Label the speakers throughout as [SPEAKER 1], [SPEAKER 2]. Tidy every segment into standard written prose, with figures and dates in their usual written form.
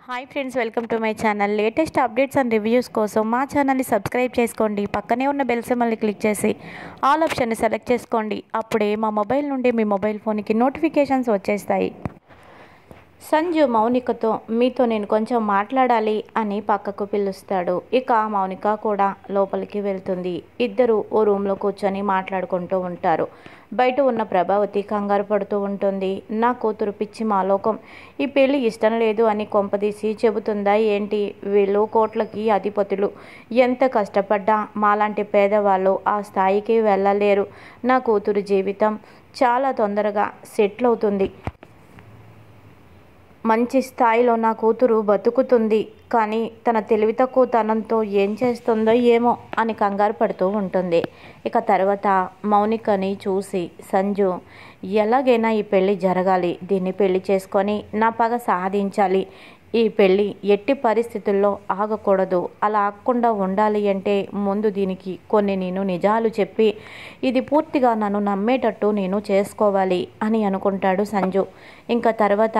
[SPEAKER 1] Hi friends, welcome to my channel. Latest updates and reviews కోసం మా ఛానల్ని subscribe చేసుకోండి. పక్కనే ఉన్న బెల్ సింబల్ని క్లిక్ చేసి ఆల్ ఆప్షన్ని సెలెక్ట్ చేసుకోండి. అప్పుడే మా మొబైల్ నుండి మీ మొబైల్ ఫోన్కి నోటిఫికేషన్స్ వచ్చేస్తాయి. సంజు మౌనికతో మీతో నేను కొంచెం మాట్లాడాలి అని పక్కకు పిలుస్తాడు. ఇక మౌనిక కూడా లోపలికి వెళ్తుంది. ఇద్దరు ఓ రూమ్లో కూర్చొని మాట్లాడుకుంటూ ఉంటారు. బయట ఉన్న ప్రభావతి కంగారు పడుతూ ఉంటుంది. నా కూతురు పిచ్చి మాలోకం ఈ పెళ్లి ఇష్టం లేదు అని కొంపదీసి చెబుతుందా ఏంటి? వీళ్ళు కోట్లకి అధిపతులు, ఎంత కష్టపడ్డా మాలాంటి పేదవాళ్ళు ఆ స్థాయికి వెళ్ళలేరు. నా కూతురు జీవితం చాలా తొందరగా సెటిల్ అవుతుంది. మంచి స్థాయిలో నా కూతురు బతుకుతుంది. కానీ తన తెలివి తక్కువతనంతో ఏం చేస్తుందో ఏమో అని కంగారు పడుతూ ఉంటుంది. ఇక తర్వాత మౌనికని చూసి సంజు, ఎలాగైనా ఈ పెళ్ళి జరగాలి, దీన్ని పెళ్లి చేసుకొని నా పగ సాధించాలి. ఈ పెళ్ళి ఎట్టి పరిస్థితుల్లో ఆగకూడదు. అలా ఆగకుండా ఉండాలి అంటే ముందు దీనికి కొన్ని నేను నిజాలు చెప్పి ఇది పూర్తిగా నన్ను నమ్మేటట్టు నేను చేసుకోవాలి అని అనుకుంటాడు సంజు. ఇంకా తర్వాత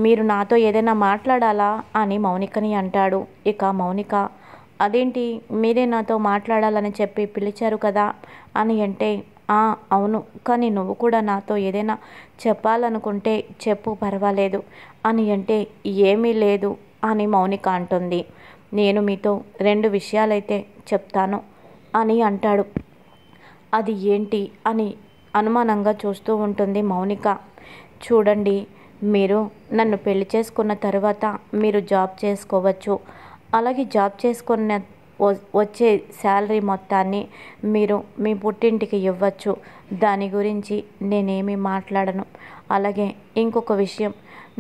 [SPEAKER 1] మీరు నాతో ఏదైనా మాట్లాడాలా అని మౌనికని అంటాడు. ఇక మౌనిక, అదేంటి మీరే నాతో మాట్లాడాలని చెప్పి పిలిచారు కదా అని అంటే, అవును, కానీ నువ్వు కూడా నాతో ఏదైనా చెప్పాలనుకుంటే చెప్పు, పర్వాలేదు అని అంటే, ఏమీ లేదు అని మౌనిక అంటుంది. నేను మీతో 2 విషయాలైతే చెప్తాను అని అంటాడు. అది ఏంటి అని అనుమానంగా చూస్తూ ఉంటుంది మౌనిక. చూడండి, మీరు నన్ను పెళ్లి చేసుకున్న తర్వాత మీరు జాబ్ చేసుకోవచ్చు. అలాగే జాబ్ చేసుకున్న వచ్చే శాలరీ మొత్తాన్ని మీరు మీ పుట్టింటికి ఇవ్వచ్చు. దాని గురించి నేనేమీ మాట్లాడను. అలాగే ఇంకొక విషయం,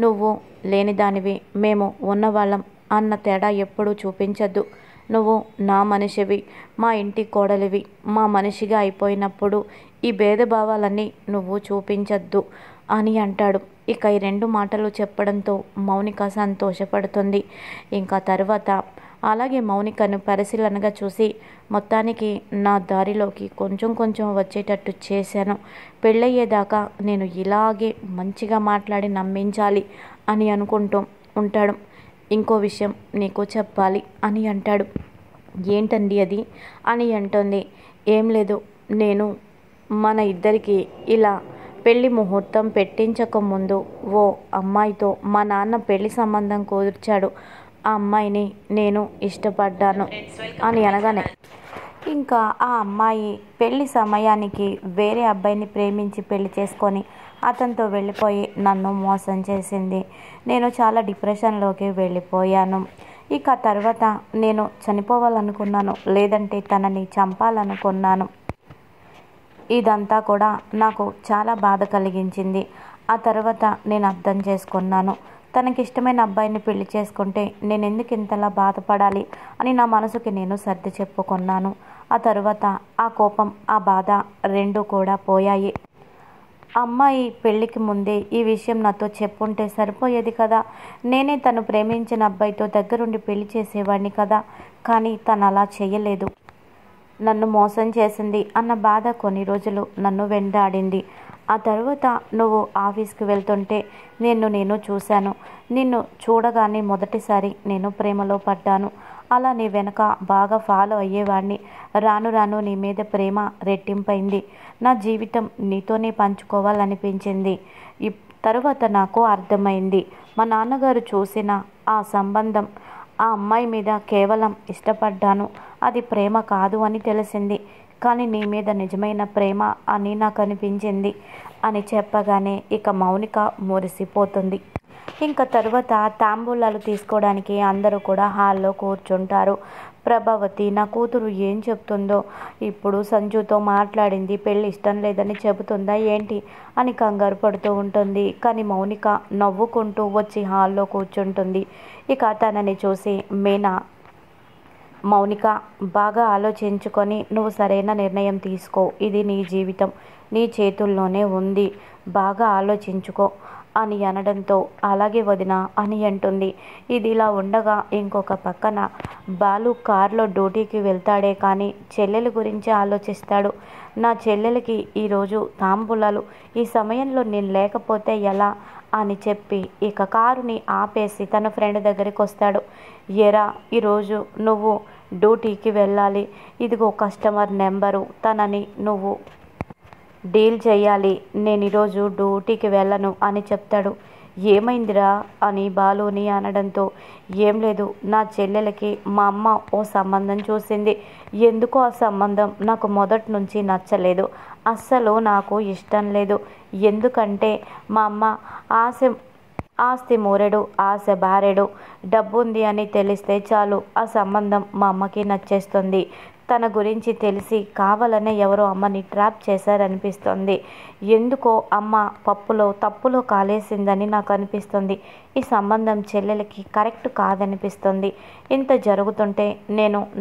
[SPEAKER 1] నువ్వు లేని దానివి, మేము ఉన్నవాళ్ళం అన్న తేడా ఎప్పుడూ చూపించద్దు. నువ్వు నా మనిషివి, మా ఇంటి కోడలివి. మా మనిషిగా అయిపోయినప్పుడు ఈ భేదభావాలన్నీ నువ్వు చూపించద్దు అని అంటాడు. ఇక ఈ 2 మాటలు చెప్పడంతో మౌనిక సంతోషపడుతుంది. ఇంకా తర్వాత అలాగే మౌనికను పరిశీలనగా చూసి, మొత్తానికి నా దారిలోకి కొంచెం కొంచెం వచ్చేటట్టు చేశాను. పెళ్ళయ్యేదాకా నేను ఇలాగే మంచిగా మాట్లాడి నమ్మించాలి అని అనుకుంటూ ఉంటాడు. ఇంకో విషయం నీకు చెప్పాలి అని అంటాడు. ఏంటండి అది అని అంటుంది. ఏం లేదు, నేను మన ఇద్దరికి ఇలా పెళ్లి ముహూర్తం పెట్టించకముందు ఓ అమ్మాయితో మా నాన్న పెళ్లి సంబంధం కుదిర్చాడు. ఆ అమ్మాయిని నేను ఇష్టపడ్డాను అని అనగానే, ఇంకా ఆ అమ్మాయి పెళ్లి సమయానికి వేరే అబ్బాయిని ప్రేమించి పెళ్లి చేసుకొని అతనితో వెళ్ళిపోయి నన్ను మోసం చేసింది. నేను చాలా డిప్రెషన్లోకి వెళ్ళిపోయాను. ఇక తర్వాత నేను చనిపోవాలనుకున్నాను, లేదంటే తనని చంపాలనుకున్నాను. ఇదంతా కూడా నాకు చాలా బాధ కలిగించింది. ఆ తర్వాత నేను అర్థం చేసుకున్నాను, తనకిష్టమైన అబ్బాయిని పెళ్లి చేసుకుంటే నేను ఎందుకు ఇంతలా బాధపడాలి అని నా మనసుకి నేను సర్ది చెప్పుకున్నాను. ఆ తర్వాత ఆ కోపం, ఆ బాధ 2 కూడా పోయాయి. అమ్మాయి పెళ్ళికి ముందే ఈ విషయం నాతో చెప్పుంటే సరిపోయేది కదా. నేనే తను ప్రేమించిన అబ్బాయితో దగ్గరుండి పెళ్లి చేసేవాడిని కదా. కానీ తను అలా చేయలేదు, నన్ను మోసం చేసింది అన్న బాధ కొన్ని రోజులు నన్ను వెంటాడింది. ఆ తర్వాత నువ్వు ఆఫీస్కి వెళ్తుంటే నేను చూశాను. నిన్ను చూడగానే మొదటిసారి నేను ప్రేమలో పడ్డాను. అలా నీ వెనక బాగా ఫాలో అయ్యేవాడిని. రాను రాను నీ మీద ప్రేమ రెట్టింపైంది. నా జీవితం నీతోనే పంచుకోవాలనిపించింది. తరువాత నాకు అర్థమైంది, మా నాన్నగారు చూసిన ఆ సంబంధం, ఆ అమ్మాయి మీద కేవలం ఇష్టపడ్డాను, అది ప్రేమ కాదు అని తెలిసింది. కానీ నీ మీద నిజమైన ప్రేమ అని నాకు అనిపించింది అని చెప్పగానే ఇక మౌనిక మురిసిపోతుంది. ఇంకా తర్వాత తాంబూలాలు తీసుకోవడానికి అందరూ కూడా హాల్లో కూర్చుంటారు. ప్రభావతి నా కూతురు ఏం చెప్తుందో, ఇప్పుడు సంజుతో మాట్లాడింది, పెళ్ళి ఇష్టం లేదని చెబుతుందా ఏంటి అని కంగారు పడుతూ ఉంటుంది. కానీ మౌనిక నవ్వుకుంటూ వచ్చి హాల్లో కూర్చుంటుంది. ఇక తనని చూసి మీనా, మౌనిక, బాగా ఆలోచించుకొని నువ్వు సరైన నిర్ణయం తీసుకో. ఇది నీ జీవితం నీ చేతుల్లోనే ఉంది, బాగా ఆలోచించుకో అని అనడంతో అలాగే వదిన అని అంటుంది. ఇది ఇలా ఉండగా ఇంకొక పక్కన బాలు కారులో డ్యూటీకి వెళ్తాడే కానీ చెల్లెల గురించి ఆలోచిస్తాడు. నా చెల్లెలకి ఈరోజు తాంబూలాలు, ఈ సమయంలో నేను లేకపోతే ఎలా అని చెప్పి ఇక కారుని ఆపేసి తన ఫ్రెండ్ దగ్గరికి వస్తాడు. ఎరా, ఈరోజు నువ్వు డ్యూటీకి వెళ్ళాలి, ఇదిగో కస్టమర్ నెంబరు, తనని నువ్వు డీల్ చేయాలి, నేను ఈరోజు డ్యూటీకి వెళ్ళను అని చెప్తాడు. ఏమైందిరా అని బాలుని అనడంతో, ఏం లేదు, నా చెల్లెలకి మా అమ్మ ఓ సంబంధం చూసింది. ఎందుకో ఆ సంబంధం నాకు మొదటి నుంచి నచ్చలేదు, అస్సలు నాకు ఇష్టం లేదు. ఎందుకంటే మా అమ్మ ఆస్తి మూరెడు, ఆశ బారెడు, డబ్బుంది అని తెలిస్తే చాలు ఆ సంబంధం మా అమ్మకి నచ్చేస్తుంది. తన గురించి తెలిసి కావాలనే ఎవరో అమ్మని ట్రాప్ చేశారనిపిస్తుంది. ఎందుకో అమ్మ తప్పులో కాలేసిందని నాకు అనిపిస్తుంది. ఈ సంబంధం చెల్లెలకి కరెక్ట్ కాదనిపిస్తుంది. ఇంత జరుగుతుంటే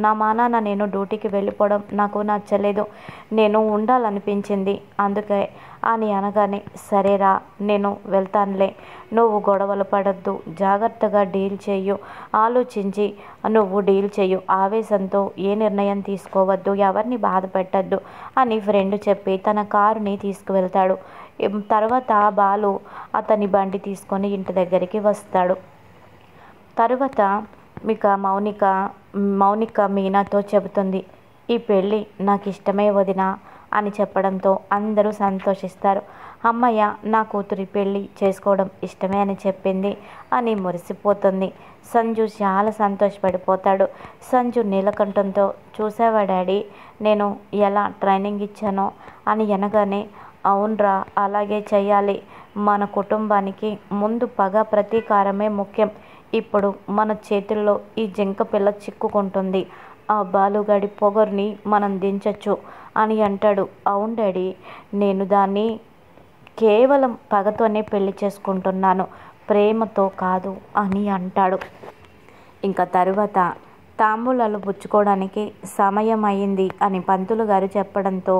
[SPEAKER 1] నా మానాన నేను డ్యూటీకి వెళ్ళిపోవడం నాకు నచ్చలేదు, నేను ఉండాలనిపించింది, అందుకే అని అనగానే, సరేరా నేను వెళ్తానులే, నువ్వు గొడవలు పడద్దు, జాగ్రత్తగా డీల్ చెయ్యు, ఆలోచించి నువ్వు డీల్ చెయ్యు, ఆవేశంతో ఏ నిర్ణయం తీసుకోవద్దు, ఎవరిని బాధ పెట్టద్దు అని ఫ్రెండ్ చెప్పి తన కారుని తీసుకువెళ్తాడు. తర్వాత బాలు అతని బండి తీసుకొని ఇంటి దగ్గరికి వస్తాడు. తర్వాత మౌనిక మీనాతో చెబుతుంది, ఈ పెళ్ళి నాకు ఇష్టమే వదినా అని చెప్పడంతో అందరూ సంతోషిస్తారు. అమ్మయ్య, నా కూతురి పెళ్ళి చేసుకోవడం ఇష్టమే అని చెప్పింది అని మురిసిపోతుంది. సంజు చాలా సంతోషపడిపోతాడు. సంజు నీలకంఠంతో, చూసావా డాడీ నేను ఎలా ట్రైనింగ్ ఇచ్చానో అని అనగానే, అవునరా, అలాగే చెయ్యాలి, మన కుటుంబానికి ముందు పగ ప్రతీకారమే ముఖ్యం, ఇప్పుడు మన చేతుల్లో ఈ జింక పిల్ల చిక్కుకుంటుంది, ఆ బాలుగాడి పొగర్ని మనం దించచ్చు అని అంటాడు. అవును డాడీ, నేను దాన్ని కేవలం పగతోనే పెళ్లి చేసుకుంటున్నాను, ప్రేమతో కాదు అని అంటాడు. ఇంకా తరువాత తాంబూలాలు పుచ్చుకోవడానికి సమయం అయింది అని పంతులు గారు చెప్పడంతో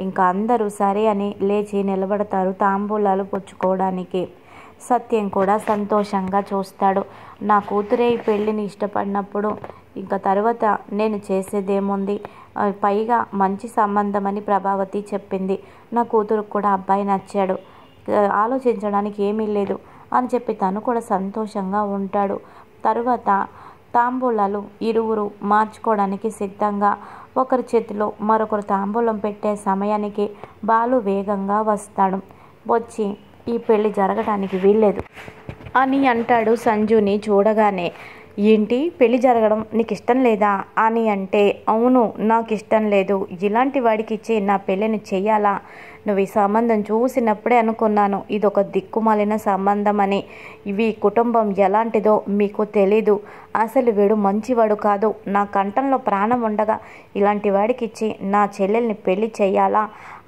[SPEAKER 1] ఇంకా అందరూ సరే అని లేచి నిలబడతారు తాంబూలాలు పుచ్చుకోవడానికి. సత్యం కూడా సంతోషంగా చూస్తాడు. నా కూతురే ఈ పెళ్ళిని ఇష్టపడినప్పుడు ఇంకా తర్వాత నేను చేసేదేముంది, పైగా మంచి సంబంధం అని ప్రభావతి చెప్పింది, నా కూతురుకు కూడా అబ్బాయి నచ్చాడు, ఆలోచించడానికి ఏమీ లేదు అని చెప్పి తను కూడా సంతోషంగా ఉంటాడు. తరువాత తాంబూలాలు ఇరువురు మార్చుకోవడానికి సిద్ధంగా ఒకరి చేతిలో మరొకరు తాంబూలం పెట్టే సమయానికి బాలు వేగంగా వస్తాడు. వచ్చి, ఈ పెళ్ళి జరగడానికి వీల్లేదు అని అంటాడు. సంజుని చూడగానే, ఏంటి పెళ్ళి జరగడం నీకు ఇష్టం లేదా అని అంటే, అవును నాకు ఇష్టం లేదు, ఇలాంటి వాడికి ఇచ్చి నా పెళ్ళిని చెయ్యాలా, నువ్వు ఈ సంబంధం చూసినప్పుడే అనుకున్నాను ఇదొక దిక్కుమాలిన సంబంధం అని, ఇవి కుటుంబం ఎలాంటిదో మీకు తెలీదు, అసలు వీడు మంచివాడు కాదు, నా కంఠంలో ప్రాణం ఉండగా ఇలాంటి వాడికి ఇచ్చి నా చెల్లెల్ని పెళ్లి చెయ్యాలా,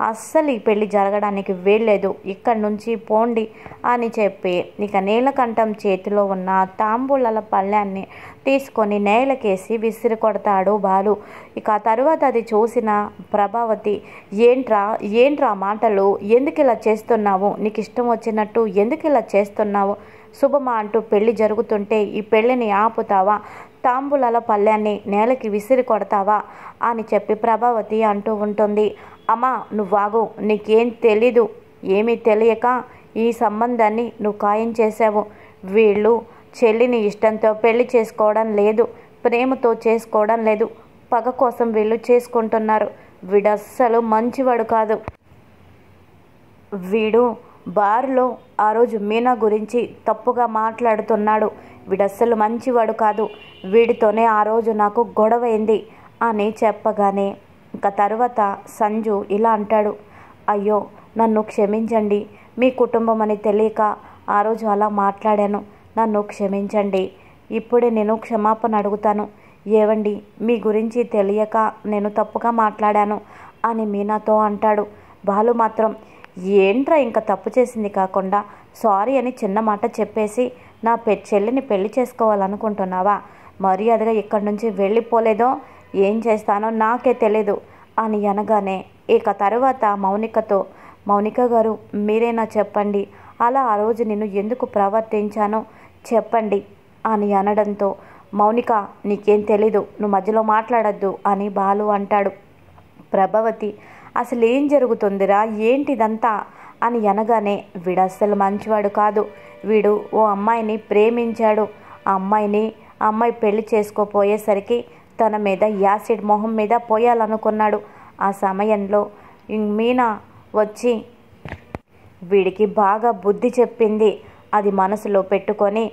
[SPEAKER 1] అస్సలు ఈ పెళ్లి జరగడానికి వీల్లేదు, ఇక్కడి నుంచి పోండి అని చెప్పి ఇక నీలకంఠం చేతిలో ఉన్న తాంబూలాల పళ్ళాన్ని తీసుకొని నేలకేసి విసిరి కొడతాడు బాలు. ఇక ఆ తరువాత అది చూసిన ప్రభావతి, ఏంట్రా మాటలు, ఎందుకు ఇలా చేస్తున్నావు, నీకు ఇష్టం వచ్చినట్టు ఎందుకు ఇలా చేస్తున్నావు, శుభమా అంటూ పెళ్లి జరుగుతుంటే ఈ పెళ్ళిని ఆపుతావా, తాంబూలాల పళ్ళాన్ని నేలకి విసిరి కొడతావా అని చెప్పి ప్రభావతి అంటూ ఉంటుంది. అమ్మా నువ్వాగు, నీకేం తెలీదు, ఏమీ తెలియక ఈ సంబంధాన్ని నువ్వు ఖాయం చేసావు, వీళ్ళు చెల్లిని ఇష్టంతో పెళ్లి చేసుకోవడం లేదు, ప్రేమతో చేసుకోవడం లేదు, పగ కోసం వీళ్ళు చేసుకుంటున్నారు, వీడు అస్సలు మంచివాడు కాదు, వీడు బార్లో ఆ రోజు మీనా గురించి తప్పుగా మాట్లాడుతున్నాడు, వీడస్సలు మంచివాడు కాదు, వీడితోనే ఆ రోజు నాకు గొడవైంది అని చెప్పగానే ఇంకా తర్వాత సంజు ఇలా అంటాడు, అయ్యో నన్ను క్షమించండి, మీ కుటుంబం అని తెలియక ఆ రోజు అలా మాట్లాడాను, నన్ను క్షమించండి, ఇప్పుడే నేను క్షమాపణ అడుగుతాను, ఏవండి మీ గురించి తెలియక నేను తప్పుగా మాట్లాడాను అని మీనాతో అంటాడు. బాలు మాత్రం, ఏంట్రా ఇంకా తప్పు చేసింది కాకుండా సారీ అని చిన్న మాట చెప్పేసి నా చెల్లిని పెళ్లి చేసుకోవాలనుకుంటున్నావా, మర్యాదగా ఇక్కడి నుంచి వెళ్ళిపోలేదో ఏం చేస్తానో నాకే తెలీదు అని అనగానే ఇక తర్వాత మౌనికతో, మౌనిక గారు మీరేనా చెప్పండి, అలా ఆ రోజు నేను ఎందుకు ప్రవర్తించానో చెప్పండి అని అనడంతో, మౌనిక నీకేం తెలీదు, నువ్వు మధ్యలో మాట్లాడద్దు అని బాలు అంటాడు. ప్రభావతి, అసలు ఏం జరుగుతుందిరా, ఏంటిదంతా అని అనగానే వీడు అస్సలు మంచివాడు కాదు, వీడు ఓ అమ్మాయిని ప్రేమించాడు, ఆ అమ్మాయి పెళ్లి చేసుకోపోయేసరికి తన మీద యాసిడ్ మొహం మీద పోయాలనుకున్నాడు. ఆ సమయంలో మీనా వచ్చి వీడికి బాగా బుద్ధి చెప్పింది. అది మనసులో పెట్టుకొని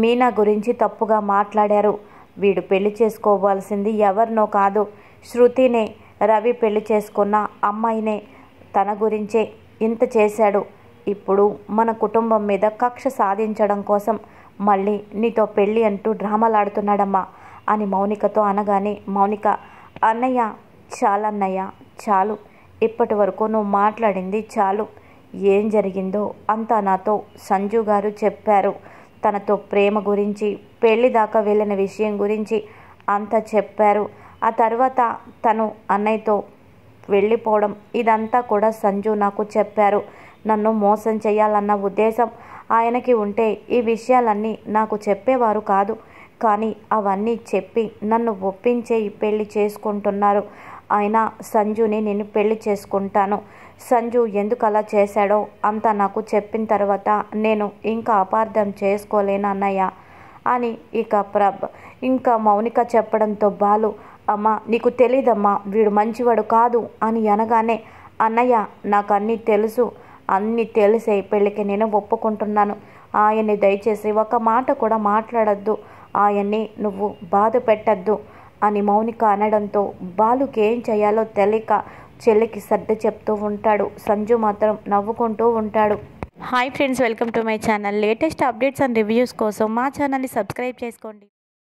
[SPEAKER 1] మీనా గురించి తప్పుగా మాట్లాడారు. వీడు పెళ్లి చేసుకోవాల్సింది ఎవరినో కాదు, శృతినే, రవి పెళ్లి చేసుకున్న అమ్మాయినే. తన గురించే ఇంత చేశాడు. ఇప్పుడు మన కుటుంబం మీద కక్ష సాధించడం కోసం మళ్ళీ నీతో పెళ్ళి అంటూ డ్రామాలాడుతున్నాడమ్మా అని మౌనికతో అనగానే మౌనిక, అన్నయ్య చాలన్నయ్య చాలు, ఇప్పటి వరకు నువ్వు మాట్లాడింది చాలు. ఏం జరిగిందో అంతా నాతో సంజు గారు చెప్పారు. తనతో ప్రేమ గురించి, పెళ్లి దాకా వెళ్ళిన విషయం గురించి అంతా చెప్పారు. ఆ తర్వాత తను అన్నయ్యతో వెళ్ళిపోవడం ఇదంతా కూడా సంజు నాకు చెప్పారు. నన్ను మోసం చేయాలన్న ఉద్దేశం ఆయనకి ఉంటే ఈ విషయాలన్నీ నాకు చెప్పేవారు కాదు. కానీ అవన్నీ చెప్పి నన్ను ఒప్పించే ఈ పెళ్లి చేసుకుంటున్నారు. ఆయన సంజుని నేను పెళ్లి చేసుకుంటాను. సంజు ఎందుకు అలా చేశాడో అంతా నాకు చెప్పిన తర్వాత నేను ఇంకా అపార్థం చేసుకోలేను అన్నయ్య అని ఇంకా మౌనిక చెప్పడంతో బాలు, అమ్మ నీకు తెలీదమ్మా, వీడు మంచివాడు కాదు అని అనగానే, అన్నయ్య నాకు అన్నీ తెలుసు, అన్నీ తెలిసే పెళ్ళికి నేను ఒప్పుకుంటున్నాను. ఆయన్ని దయచేసి ఒక మాట కూడా మాట్లాడద్దు, ఆయన్ని నువ్వు బాధ పెట్టద్దు అని మౌనిక అనడంతో బాలుకి ఏం చేయాలో తెలియక చెల్లికి సర్ది చెప్తూ ఉంటాడు. సంజు మాత్రం నవ్వుకుంటూ ఉంటాడు. Hi friends, welcome to my channel. Latest updates and reviews కోసం మా ఛానల్ని సబ్స్క్రైబ్ చేసుకోండి.